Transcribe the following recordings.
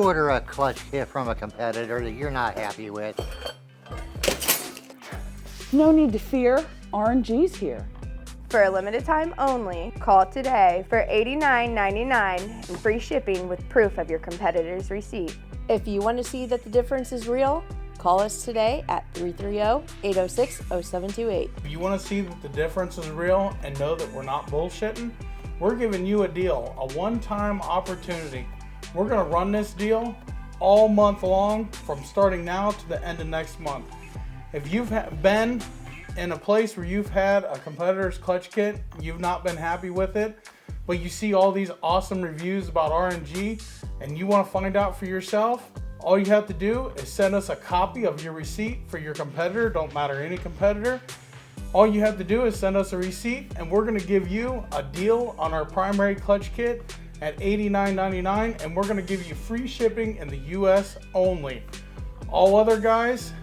order a clutch kit from a competitor that you're not happy with, no need to fear, R&G's here. For a limited time only, call today for $89.99 and free shipping with proof of your competitor's receipt. If you want to see that the difference is real, call us today at 330-806-0728. If you want to see that the difference is real and know that we're not bullshitting, we're giving you a deal, a one-time opportunity. We're going to run this deal all month long from starting now to the end of next month. If you've been in a place where you've had a competitor's clutch kit, you've not been happy with it, but you see all these awesome reviews about R&G and you want to find out for yourself, all you have to do is send us a copy of your receipt for your competitor, don't matter any competitor. All you have to do is send us a receipt and we're going to give you a deal on our primary clutch kit at $89.99 and we're going to give you free shipping in the US only. All other guys,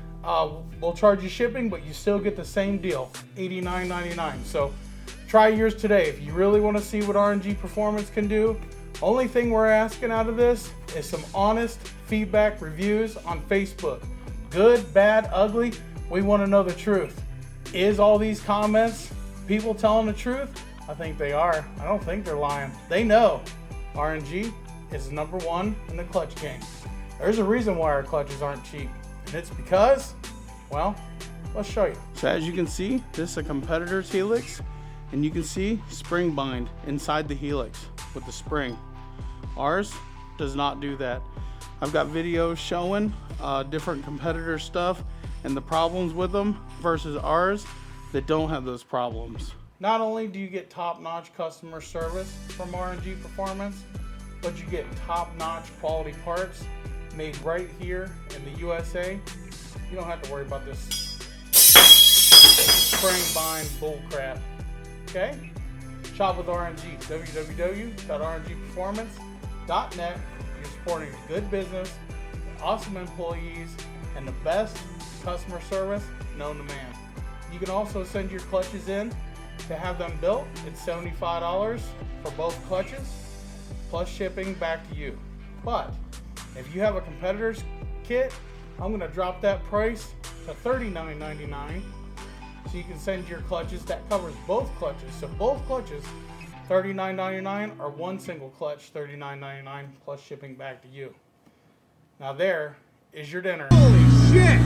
we'll charge you shipping, but you still get the same deal, $89.99. So try yours today. If you really want to see what R&G Performance can do, only thing we're asking out of this is some honest feedback reviews on Facebook. Good, bad, ugly, we want to know the truth. Is all these comments people telling the truth? I think they are. I don't think they're lying. They know R&G is #1 in the clutch game. There's a reason why our clutches aren't cheap. And it's because, well, let's show you. So as you can see, this is a competitor's helix, and you can see spring bind inside the helix with the spring. Ours does not do that. I've got videos showing different competitor stuff and the problems with them versus ours that don't have those problems. Not only do you get top-notch customer service from R&G Performance, but you get top-notch quality parts made right here in the USA. You don't have to worry about this spring bind bull crap. Okay? Shop with R&G, www.rngperformance.net. You're supporting a good business, awesome employees, and the best customer service known to man. You can also send your clutches in to have them built. It's $75 for both clutches, plus shipping back to you. But if you have a competitor's kit, I'm going to drop that price to $39.99 so you can send your clutches. That covers both clutches. So both clutches, $39.99, or one single clutch, $39.99 plus shipping back to you. Now there is your dinner. Holy shit!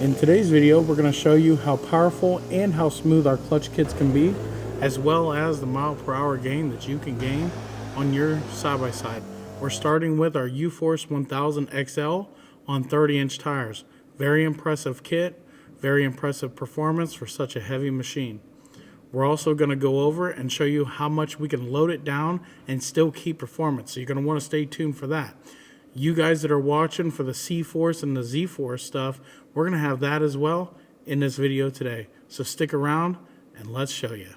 In today's video, we're going to show you how powerful and how smooth our clutch kits can be, as well as the mile per hour gain that you can gain on your side-by-side. We're starting with our U-Force 1000 XL on 30-inch tires. Very impressive kit, very impressive performance for such a heavy machine. We're also going to go over and show you how much we can load it down and still keep performance. So you're going to want to stay tuned for that. You guys that are watching for the C-Force and the Z-Force stuff, we're going to have that as well in this video today. So stick around and let's show you.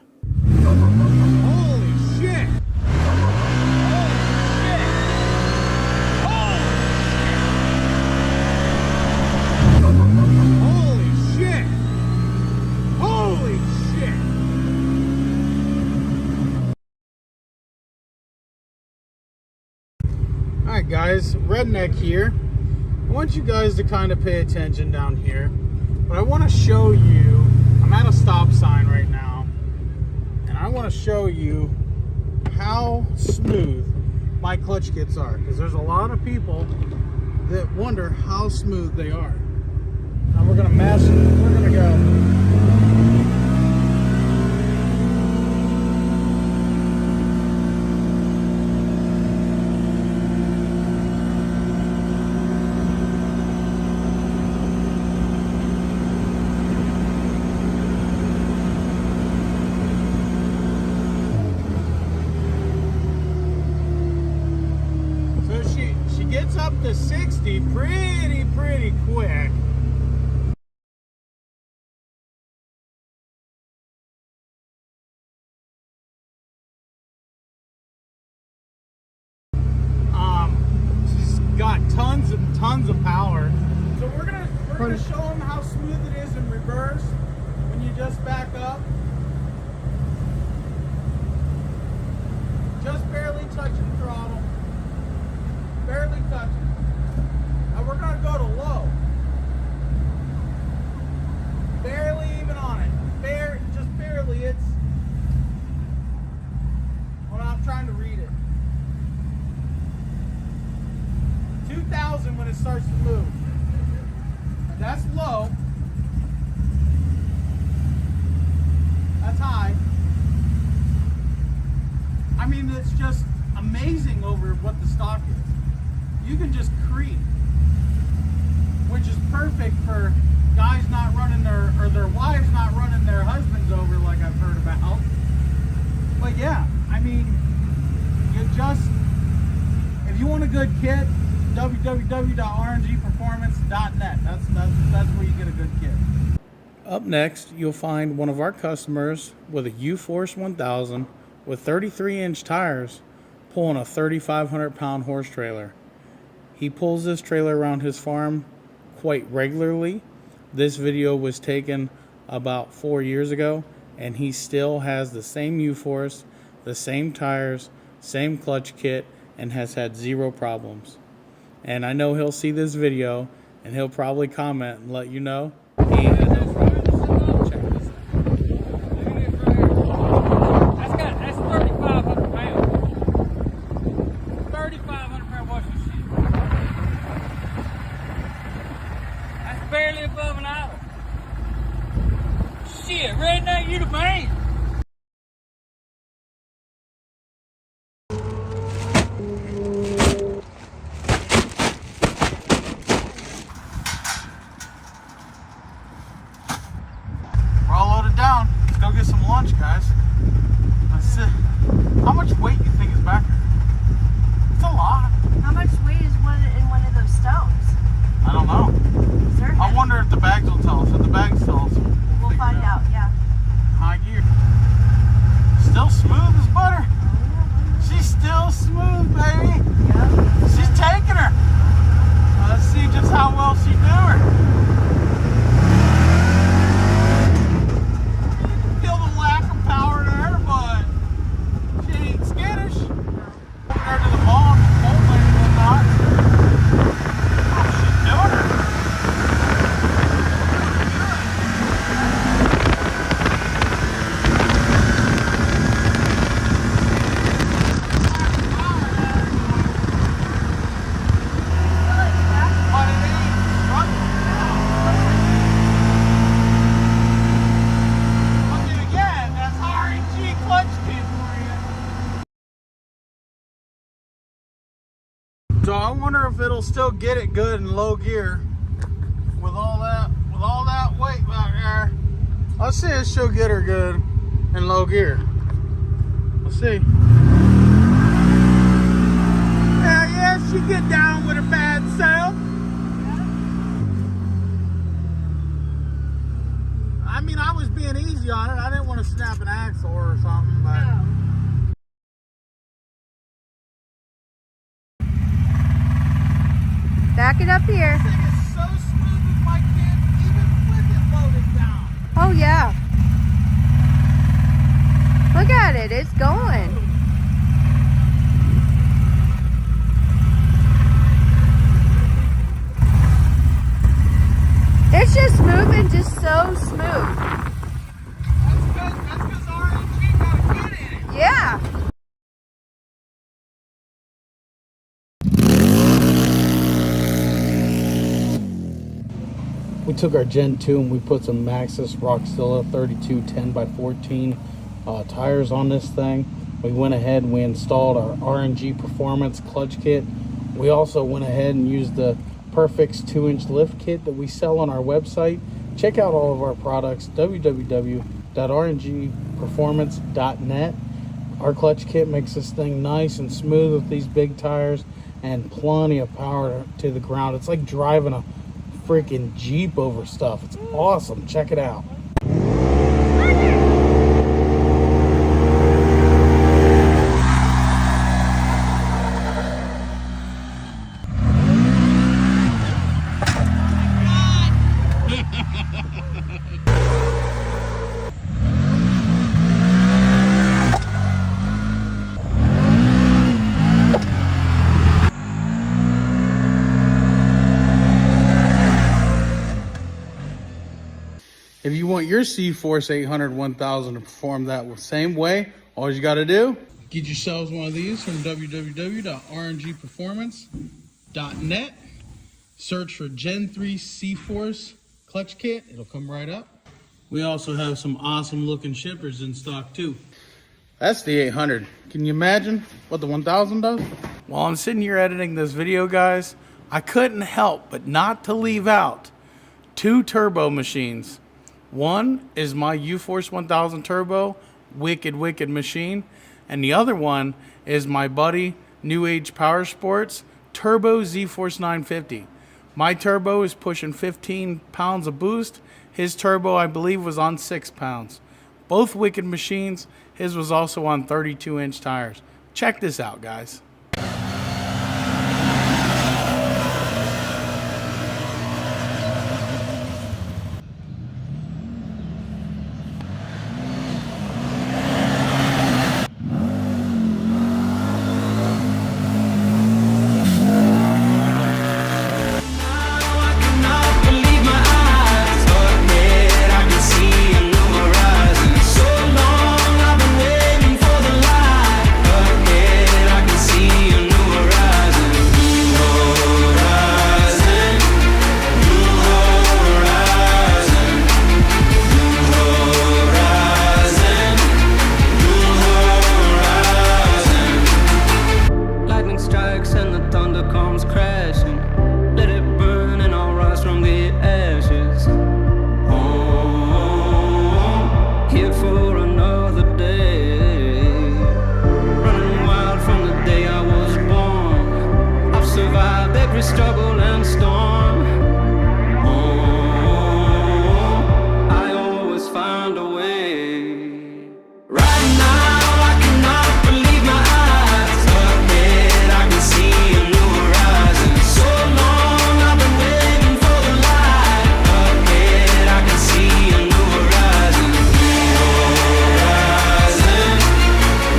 Holy shit! Alright guys, Redneck here. I want you guys to kind of pay attention down here. But I want to show you, I'm at a stop sign right now, and I want to show you how smooth my clutch kits are. Because there's a lot of people that wonder how smooth they are. Now we're going to mesh, we're going to go. Gets up to 60 pretty quick. She's got tons and tons of power. So we're gonna show them how smooth it is in reverse when you just back up. Just barely touching throttle. Barely touching. it starts to move. That's low. That's high. I mean, it's just amazing over what the stock is. You can just creep, which is perfect for guys not running their wives not running their husbands over like I've heard about. But yeah, I mean, you just, if you want a good kit, www.rngperformance.net. That's where you get a good kit. Up next, you'll find one of our customers with a U-Force 1000 with 33-inch tires pulling a 3,500-pound horse trailer. He pulls this trailer around his farm quite regularly. This video was taken about 4 years ago, and he still has the same U-Force, the same tires, same clutch kit, and has had zero problems. And I know he'll see this video, and he'll probably comment and let you know he had no problems. Check this out. That's 3,500 pounds. 3,500 pound washing machine. That's barely above an hour. Shit, redneck, you the man. We're all loaded down. Let's go get some lunch, guys. Let's see. How much weight you think is back here? It's a lot. How much weight is in one of those stones? I don't know. Is there I wonder if the bags will tell us. If the bags tell us, We'll find out, yeah. high gear. Still smooth as butter. She's still smooth, baby. Yep. She's taking her. Let's see just how well she do her. You can feel the lack of power there, but she ain't skittish. Compared to the ball and the cold and whatnot. Oh, she's doing her. But it ain't struggling. But then again, that's R.N.G. Clutch Kit for you. So I wonder if it'll still get it good in low gear with all that weight back there. Let's see if she'll get her good in low gear. Let's see. Yeah, she get down with a bad self. I mean, I was being easy on it. I didn't want to snap an axle or something, but. Back it up here. This thing is so smooth with my kid, even with it loaded down. Oh, yeah. Look at it. It's going. It's just moving just so smooth. That's because R.N.G. got a kid in it. Yeah. We took our Gen 2 and we put some Maxxis Roxilla 32 10x14 tires on this thing. We went ahead and we installed our R.N.G. Performance Clutch Kit. We also went ahead and used the Perfix 2-inch lift kit that we sell on our website. Check out all of our products, www.rngperformance.net. Our clutch kit makes this thing nice and smooth with these big tires and plenty of power to the ground. It's like driving a freaking Jeep over stuff. It's awesome. Check it out. If you want your C-Force 800 1000 to perform that same way, all you got to do, get yourselves one of these from www.rngperformance.net. search for Gen 3 C-Force Clutch Kit. It'll come right up. We also have some awesome looking shippers in stock too. That's the 800. Can you imagine what the 1000 does? While I'm sitting here editing this video, guys, I couldn't help but not to leave out two turbo machines. One is my U-Force 1000 turbo, wicked machine. And the other one is my buddy New Age Power Sports Turbo Z-Force 950. My turbo is pushing 15 pounds of boost. His turbo, I believe, was on 6 pounds. Both wicked machines. His was also on 32-inch tires. Check this out, guys. Struggle and storm. I always find a way. Right now, I cannot believe my eyes. Ahead, I can see a new horizon. So long, I've been waiting for the light. Ahead, I can see a new horizon. New horizon.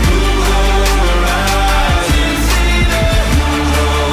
New horizon. See that new horizon.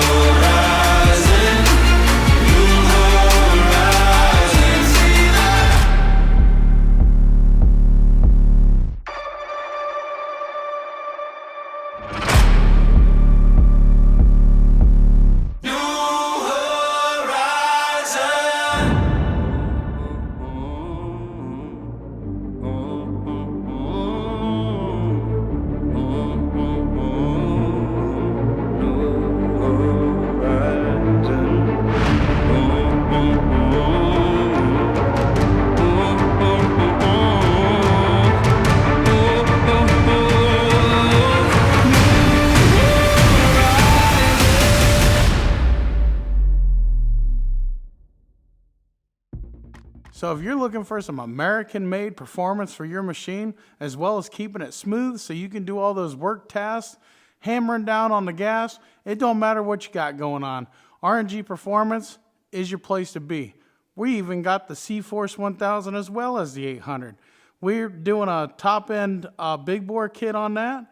So if you're looking for some American-made performance for your machine, as well as keeping it smooth so you can do all those work tasks, hammering down on the gas, it don't matter what you got going on. R.N.G. Performance is your place to be. We even got the C-Force 1000 as well as the 800. We're doing a top-end big bore kit on that,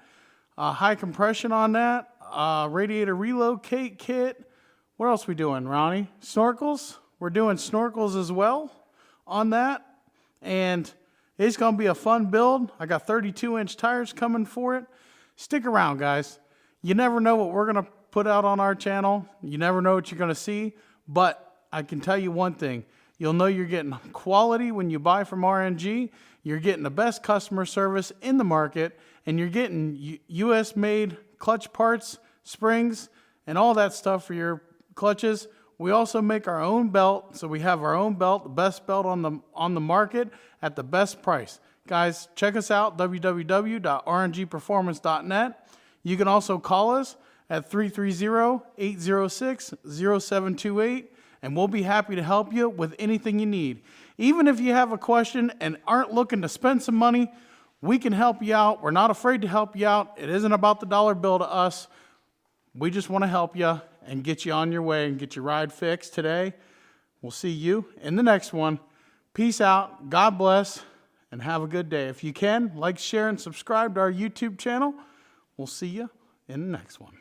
high compression on that, radiator relocate kit. What else we doing, Ronnie? Snorkels? We're doing snorkels as well on that, and it's going to be a fun build. I got 32-inch tires coming for it. Stick around, guys. You never know what we're going to put out on our channel. You never know what you're going to see, but I can tell you one thing. You'll know you're getting quality when you buy from R.N.G. You're getting the best customer service in the market, and you're getting U.S.-made clutch parts, springs, and all that stuff for your clutches. We also make our own belt, so we have our own belt, the best belt on the market at the best price. Guys, check us out, www.rngperformance.net. You can also call us at 330-806-0728, and we'll be happy to help you with anything you need. Even if you have a question and aren't looking to spend some money, we can help you out. We're not afraid to help you out. It isn't about the dollar bill to us. We just want to help you and get you on your way and get your ride fixed today. We'll see you in the next one. Peace out. God bless, and have a good day. If you can, like, share, and subscribe to our YouTube channel. We'll see you in the next one.